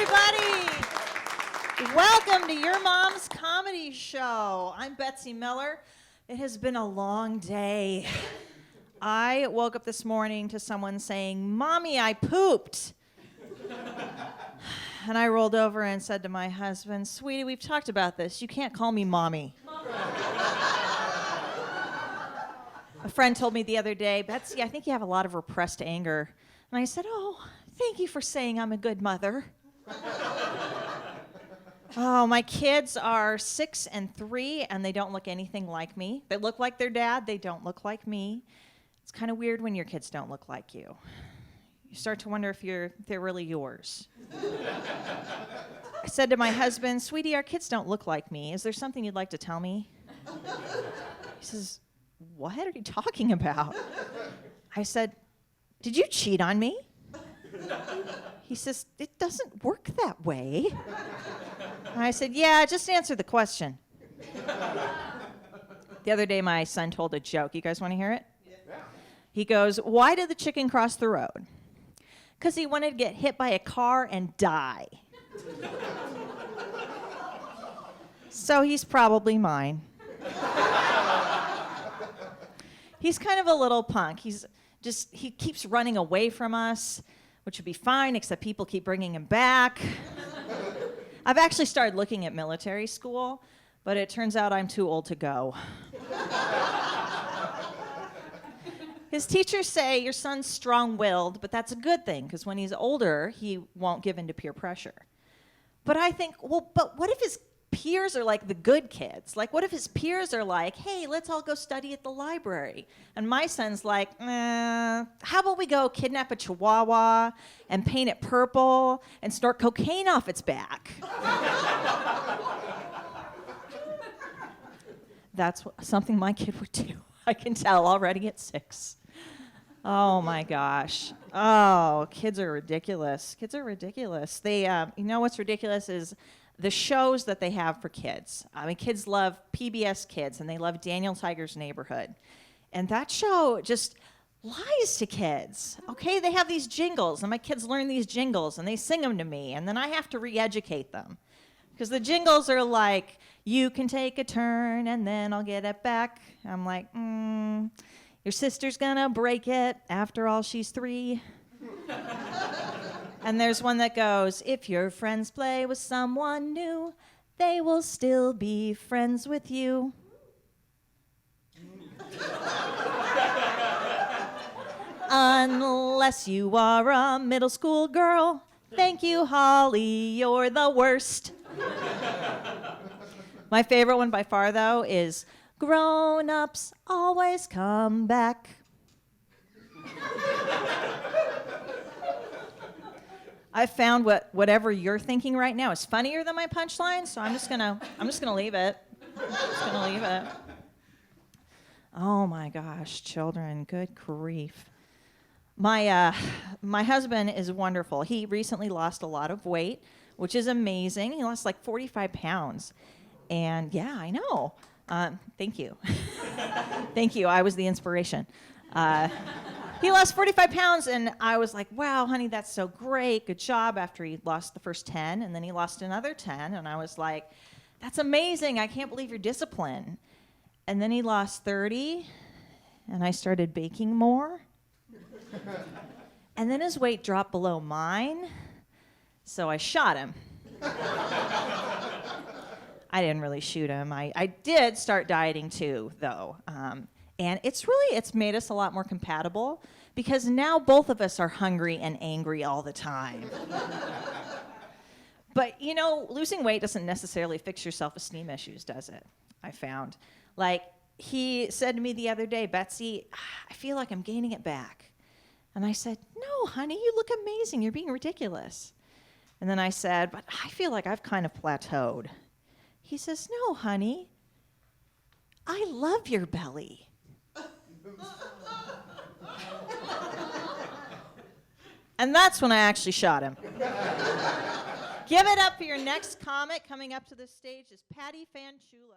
everybody. Welcome to Your Mom's Comedy Show. I'm Betsy Miller. It has been a long day. I woke up this morning to someone saying, "Mommy, I pooped." And I rolled over and said to my husband, "Sweetie, we've talked about this. You can't call me mommy." A friend told me the other day, "Betsy, I think you have a lot of repressed anger." And I said, "Oh, thank you for saying I'm a good mother." Oh, my kids are 6 and 3, and they don't look anything like me. They look like their dad. They don't look like me. It's kind of weird when your kids don't look like you. You start to wonder if they're really yours. I said to my husband, "Sweetie, our kids don't look like me. Is there something you'd like to tell me?" He says, "What are you talking about?" I said, "Did you cheat on me?" He says, "It doesn't work that way." I said, "Yeah, just answer the question." The other day, my son told a joke. You guys want to hear it? Yeah. He goes, "Why did the chicken cross the road?" "Because he wanted to get hit by a car and die." So he's probably mine. He's kind of a little punk. He keeps running away from us, which would be fine, except people keep bringing him back. I've actually started looking at military school, but it turns out I'm too old to go. His teachers say your son's strong-willed, but that's a good thing, because when he's older, he won't give in to peer pressure. But I think, but what if his peers are like the good kids? Like, what if his peers are like, "Hey, let's all go study at the library"? And my son's like, how about we go kidnap a chihuahua and paint it purple and snort cocaine off its back? That's something my kid would do. I can tell already at 6. Oh my gosh. Oh, kids are ridiculous. Kids are ridiculous. They, you know what's ridiculous is the shows that they have for kids. I mean, kids love PBS Kids, and they love Daniel Tiger's Neighborhood. And that show just lies to kids. Okay, they have these jingles, and my kids learn these jingles, and they sing them to me, and then I have to re-educate them. Because the jingles are like, "You can take a turn, and then I'll get it back." I'm like, your sister's gonna break it. After all, she's 3. And there's one that goes, "If your friends play with someone new, they will still be friends with you." Unless you are a middle school girl. Thank you, Holly, you're the worst. My favorite one by far, though, is "Grown-ups always come back." I found whatever you're thinking right now is funnier than my punchline, so I'm just gonna leave it. Oh my gosh, children, good grief. My husband is wonderful. He recently lost a lot of weight, which is amazing. He lost like 45 pounds. And yeah, I know. Thank you. Thank you. I was the inspiration. He lost 45 pounds, and I was like, "Wow, honey, that's so great. Good job," after he lost the first 10, and then he lost another 10, and I was like, "That's amazing. I can't believe your discipline." And then he lost 30, and I started baking more. And then his weight dropped below mine, so I shot him. I didn't really shoot him. I did start dieting too, though. And it's made us a lot more compatible, because now both of us are hungry and angry all the time. But, you know, losing weight doesn't necessarily fix your self-esteem issues, does it? I found. Like, he said to me the other day, "Betsy, I feel like I'm gaining it back." And I said, "No, honey, you look amazing. You're being ridiculous." And then I said, "But I feel like I've kind of plateaued." He says, "No, honey, I love your belly." And that's when I actually shot him. Give it up for your next comic. Coming up to the stage is Patty Fanchula.